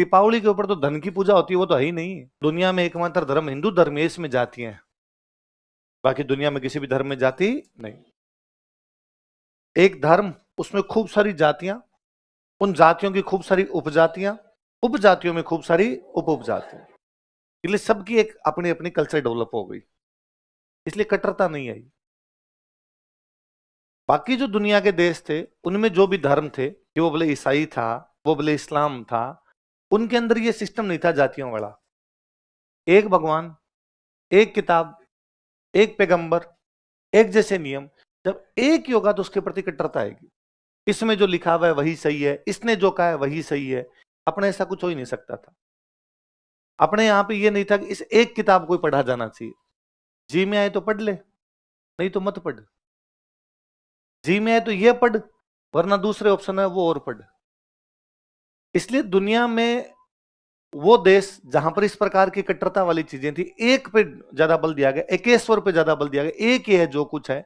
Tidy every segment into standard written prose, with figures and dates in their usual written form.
दीपावली के ऊपर तो धन की पूजा होती है, वो तो है ही नहीं। दुनिया में एकमात्र धर्म हिंदू धर्म है, इसमें जातियां हैं, बाकी दुनिया में किसी भी धर्म में जाति नहीं। एक धर्म, उसमें खूब सारी जातियां, उन जातियों की खूब सारी उपजातियां, उपजातियों में खूब सारी उप उपजातियां, इसलिए सबकी एक अपनी अपनी कल्चर डेवलप हो गई, इसलिए कट्टरता नहीं आई। बाकी जो दुनिया के देश थे उनमें जो भी धर्म थे, कि वो बोले ईसाई था, वो बोले इस्लाम था, उनके अंदर ये सिस्टम नहीं था जातियों वाला। एक भगवान, एक किताब, एक पैगंबर, एक जैसे नियम। जब एक ही होगा तो उसके प्रति कट्टरता आएगी। इसमें जो लिखा हुआ है वही सही है, इसने जो कहा है वही सही है। अपने ऐसा कुछ हो ही नहीं सकता था। अपने यहां पे ये नहीं था कि इस एक किताब को ही पढ़ा जाना चाहिए। जी में आए तो पढ़ ले, नहीं तो मत पढ़। जी में आए तो ये पढ़, वरना दूसरे ऑप्शन है वो और पढ़। इसलिए दुनिया में वो देश जहां पर इस प्रकार की कट्टरता वाली चीजें थी, एक पे ज्यादा बल दिया गया, एकेश्वर पे ज्यादा बल दिया गया, एक ही है जो कुछ है,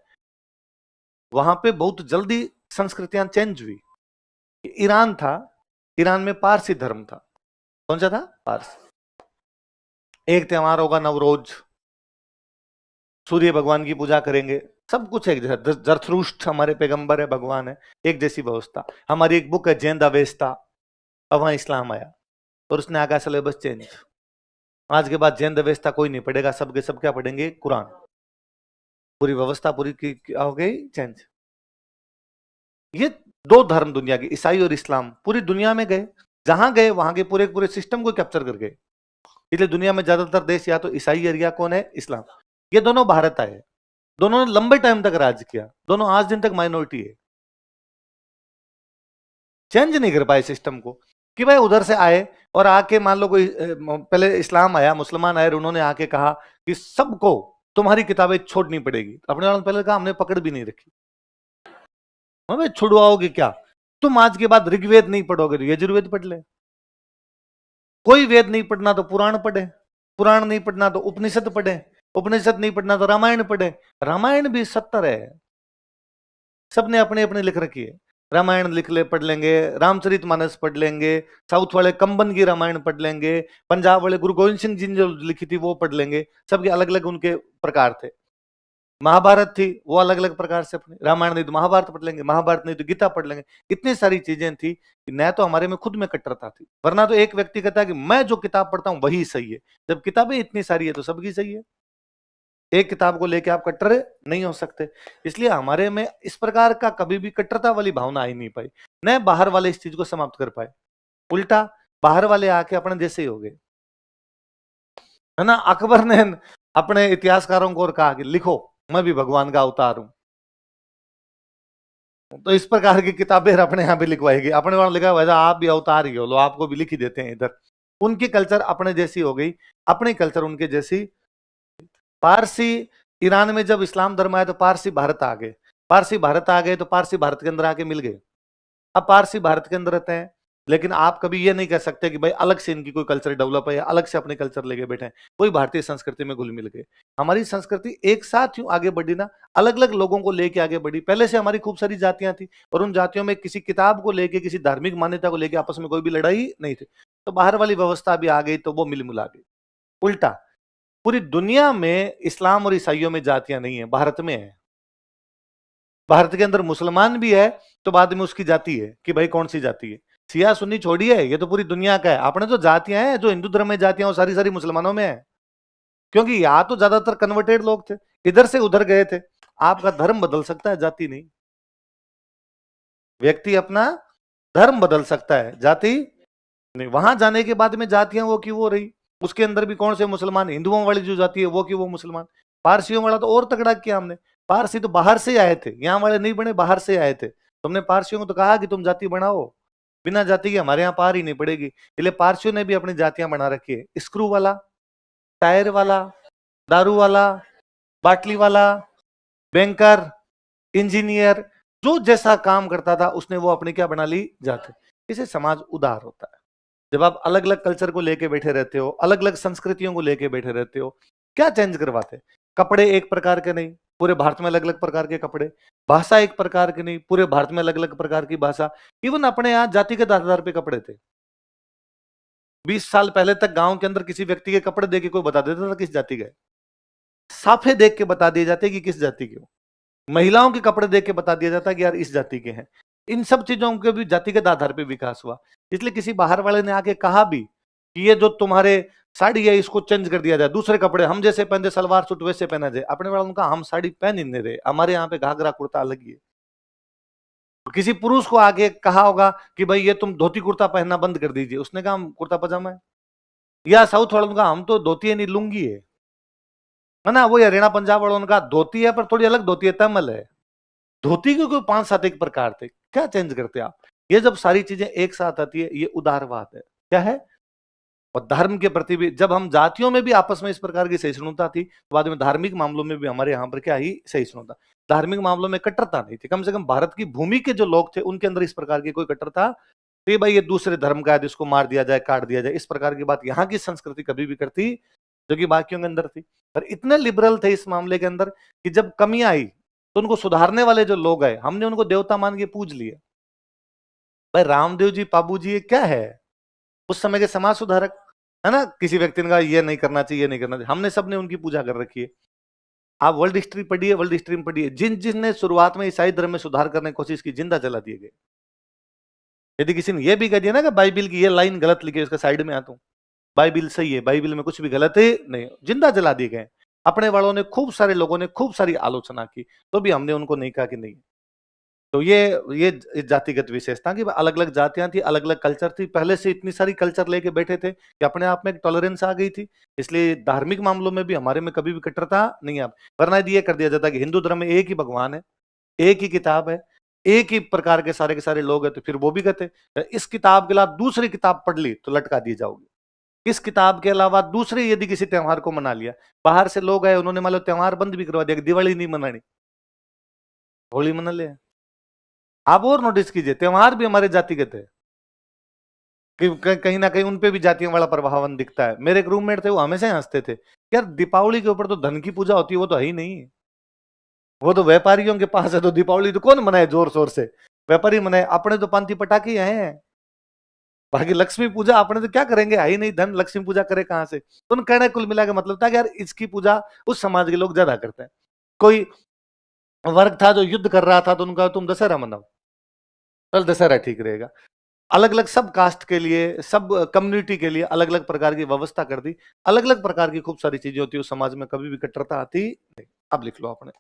वहां पे बहुत जल्दी संस्कृतियां चेंज हुई। ईरान था, ईरान में पारसी धर्म था। कौन सा था? पारसी। एक त्योहार होगा नवरोज, सूर्य भगवान की पूजा करेंगे, सब कुछ एक जैसा। जरथरुष्ट हमारे पैगंबर है, भगवान है, एक जैसी व्यवस्था। हमारी एक बुक है जैन अवेस्ता, अब वहां इस्लाम आया और उसने आगा सिलेबस चेंज। आज के बाद जैन अवेस्ता कोई नहीं पढ़ेगा, सबके सब क्या पढ़ेंगे? कुरान। पूरी व्यवस्था पूरी की हो गई चेंज। ये दो धर्म दुनिया के, ईसाई और इस्लाम, पूरी दुनिया में गए, जहां गए वहां के पूरे पूरे सिस्टम को कैप्चर कर गए। इसलिए दुनिया में ज्यादातर देश या तो ईसाई एरिया कौन है? इस्लाम। ये दोनों भारत आए, दोनों ने लंबे टाइम तक राज किया, दोनों आज दिन तक माइनॉरिटी है। चेंज नहीं कर पाए सिस्टम को, कि भाई उधर से आए और आके मान लो कोई पहले इस्लाम आया, मुसलमान आए, उन्होंने आके कहा कि सबको तुम्हारी किताबें छोड़नी पड़ेगी। अपने वालों ने पहले कहा हमने पकड़ भी नहीं रखी, भाई छुड़वाओगे क्या? तुम आज के बाद ऋग्वेद नहीं पढ़ोगे तो यजुर्वेद पढ़ ले। कोई वेद नहीं पढ़ना तो पुराण पढ़े, पुराण नहीं पढ़ना तो उपनिषद पढ़े, उपनिषद नहीं पढ़ना तो रामायण पढ़े। रामायण भी 70 है, सबने अपने अपने लिख रखी है। रामायण लिख ले पढ़ लेंगे, रामचरितमानस पढ़ लेंगे, साउथ वाले कंबन की रामायण पढ़ लेंगे, पंजाब वाले गुरु गोविंद सिंह जी ने जो लिखी थी वो पढ़ लेंगे। सबके अलग अलग उनके प्रकार थे। महाभारत थी, वो अलग अलग प्रकार से अपने। रामायण नहीं तो महाभारत पढ़ लेंगे, महाभारत नहीं तो गीता पढ़ लेंगे। इतनी सारी चीजें थी कि न तो हमारे में खुद में कट्टरता थी, वरना तो एक व्यक्ति कहता है कि मैं जो किताब पढ़ता हूं वही सही है। जब किताबें इतनी सारी है तो सबकी सही है। एक किताब को लेके आप कट्टर नहीं हो सकते। इसलिए हमारे में इस प्रकार का कभी भी कट्टरता वाली भावना आ ही नहीं पाई, न बाहर वाले इस चीज को समाप्त कर पाए। उल्टा बाहर वाले आके अपने जैसे ही हो गए, है ना। अकबर ने अपने इतिहासकारों को और कहा कि लिखो मैं भी भगवान का अवतार हूं। तो इस प्रकार की किताबें अपने यहां भी लिखवाएगी, अपने वहां लिखा हुआ आप भी अवतार ही हो, लो आपको भी लिख ही देते हैं इधर। उनकी कल्चर अपने जैसी हो गई, अपनी कल्चर उनके जैसी। पारसी ईरान में जब इस्लाम धर्म आया तो पारसी भारत आ गए, पारसी भारत आ गए तो पारसी भारत के अंदर आके मिल गए। अब पारसी भारत के अंदर रहते हैं, लेकिन आप कभी ये नहीं कह सकते कि भाई अलग से इनकी कोई कल्चर डेवलप है या अलग से अपने कल्चर लेके बैठे हैं। कोई भारतीय संस्कृति में घुल मिल गए। हमारी संस्कृति एक साथ यूं आगे बढ़ी ना, अलग अलग लोगों को लेके आगे बढ़ी। पहले से हमारी खूब सारी जातियां थी और उन जातियों में किसी किताब को लेके, किसी धार्मिक मान्यता को लेके आपस में कोई भी लड़ाई नहीं थी। तो बाहर वाली व्यवस्था भी आ गई तो वो मिल मिला गई। उल्टा पूरी दुनिया में इस्लाम और ईसाइयों में जातियां नहीं है, भारत में है। भारत के अंदर मुसलमान भी है तो बाद में उसकी जाति है कि भाई कौन सी जाति है। सिया सुन्नी छोड़िए, ये तो पूरी दुनिया का है। अपने जो जातियां हैं, जो हिंदू धर्म में जातियां, वो सारी सारी मुसलमानों में है। क्योंकि यहाँ तो ज्यादातर कन्वर्टेड लोग थे, इधर से उधर गए थे। आपका धर्म बदल सकता है, जाति नहीं। व्यक्ति अपना धर्म बदल सकता है, जाति नहीं। वहां जाने के बाद में जातियां वो की वो रही। उसके अंदर भी कौन से मुसलमान, हिंदुओं वाली जो जाति है वो की वो मुसलमान। पारसियों वाला तो और तगड़ा किया हमने। पारसी तो बाहर से आए थे, यहाँ वाले नहीं बने, बाहर से आए थे। तुमने पारसियों को तो कहा कि तुम जाति बनाओ, बिना जाति के हमारे यहाँ पार ही नहीं पड़ेगी। इसलिए पारसियों ने भी अपनी जातियां बना रखी है। स्क्रू वाला, टायर वाला, दारू वाला, बाटली वाला, बैंकर, इंजीनियर, जो जैसा काम करता था उसने वो अपने क्या बना ली? जाति। इसे समाज उदार होता है। जब आप अलग अलग कल्चर को लेके बैठे रहते हो, अलग अलग संस्कृतियों को लेके बैठे रहते हो, क्या चेंज करवाते? कपड़े एक प्रकार के नहीं, पूरे भारत में अलग अलग प्रकार के कपड़े। भाषा एक प्रकार की नहीं, पूरे भारत में अलग अलग प्रकार की भाषा। इवन अपने यहाँ जातिगत आधार पे कपड़े थे। 20 साल पहले तक गांव के अंदर किसी व्यक्ति के कपड़े देख के कोई बता देता था किस जाति का है, साफे देख के बता दिए जाते कि किस जाति के हो। महिलाओं के कपड़े देख के बता दिया जाता कि यार इस जाति के हैं। इन सब चीजों के भी जातिगत आधार पर विकास हुआ। इसलिए किसी बाहर वाले ने आके कहा भी कि ये जो तुम्हारे साड़ी है इसको चेंज कर दिया जाए, दूसरे कपड़े हम जैसे पहनते सलवार सूट वैसे पहना जाए, अपने वालों का हम साड़ी पहन ही नहीं रहे, हमारे यहाँ पे घाघरा कुर्ता अलग ही है। किसी पुरुष को आगे कहा होगा कि भाई ये तुम धोती कुर्ता पहनना बंद कर दीजिए, उसने कहा हम कुर्ता पजामा है। या साउथ वालों का हम तो धोती है नहीं लुंगी है ना। वो हरियाणा पंजाब वालों का धोती है पर थोड़ी अलग धोती है, तमिल है। धोती के कोई 5-7 एक प्रकार थे, क्या चेंज करते आप। ये जब सारी चीजें एक साथ आती है ये उदारवाद है। क्या है? और धर्म के प्रति भी जब हम जातियों में भी आपस में इस प्रकार की सहिष्णुता थी, तो बाद में धार्मिक मामलों में भी हमारे यहाँ पर क्या ही सहिष्णुता। धार्मिक मामलों में कट्टरता नहीं थी, कम से कम भारत की भूमि के जो लोग थे उनके अंदर इस प्रकार की कोई कट्टरता तो भाई ये दूसरे धर्म का है इसको मार दिया जाए काट दिया जाए, इस प्रकार की बात यहाँ की संस्कृति कभी भी करती जो कि बाकियों के अंदर थी। पर इतने लिबरल थे इस मामले के अंदर कि जब कमियां आई तो उनको सुधारने वाले जो लोग आए हमने उनको देवता मान के पूज लिए। भाई रामदेव जी पाबू जी ये क्या है, उस समय के समाज सुधारक है ना। किसी व्यक्ति ने कहा ये नहीं करना चाहिए ये नहीं करना चाहिए, हमने सबने उनकी पूजा कर रखी है। आप वर्ल्ड हिस्ट्री पढ़िए, वर्ल्ड हिस्ट्री में पढ़िए जिन जिनने शुरुआत में ईसाई धर्म में सुधार करने की कोशिश की जिंदा जला दिए गए। यदि किसी ने यह भी कह दिया ना कि बाइबिल की ये लाइन गलत लिखी है उसके साइड में आता हूं, बाइबिल सही है, बाइबिल में कुछ भी गलत है नहीं, जिंदा जला दिए गए। अपने वालों ने खूब सारे लोगों ने खूब सारी आलोचना की तो भी हमने उनको नहीं कहा कि नहीं। तो ये जातिगत विशेषता कि अलग अलग जातियां थी, अलग अलग कल्चर थी, पहले से इतनी सारी कल्चर लेके बैठे थे कि अपने आप में एक टॉलरेंस आ गई थी। इसलिए धार्मिक मामलों में भी हमारे में कभी भी कट्टरता नहीं है। वरना यदि ये कर दिया जाता कि हिंदू धर्म में एक ही भगवान है, एक ही किताब है, एक ही प्रकार के सारे लोग हैं, तो फिर वो भी कहते इस किताब के अलावा दूसरी किताब पढ़ ली तो लटका दिए जाओगे। इस किताब के अलावा दूसरे यदि किसी त्योहार को मना लिया, बाहर से लोग आए उन्होंने मान लो त्योहार बंद भी करवा दिया, दिवाली नहीं मनानी, होली मना ले। आप और नोटिस कीजिए त्योहार भी हमारे जातिगत है कि कहीं ना कहीं उनपे भी जातियों वाला प्रभावन दिखता है। मेरे एक रूममेट थे वो हमेशा हंसते थे यार दीपावली के ऊपर तो धन की पूजा होती है, वो तो है ही नहीं, वो तो व्यापारियों के पास है, तो दीपावली तो कौन मनाए जोर शोर से, व्यापारी मनाए, अपने तो पांति पटाखे हैं, बाकी लक्ष्मी पूजा अपने तो क्या करेंगे, है ही नहीं धन, लक्ष्मी पूजा करे कहां से। तो कहने कुल मिला के मतलब था कि यार इसकी पूजा उस समाज के लोग ज्यादा करते हैं। कोई वर्ग था जो युद्ध कर रहा था तो उनका तुम दशहरा मनाओ, चल दशहरा ठीक रहेगा। अलग अलग सब कास्ट के लिए सब कम्युनिटी के लिए अलग अलग प्रकार की व्यवस्था कर दी, अलग अलग प्रकार की खूब सारी चीजें होती है उस समाज में, कभी भी कट्टरता आती नहीं। अब लिख लो आपने।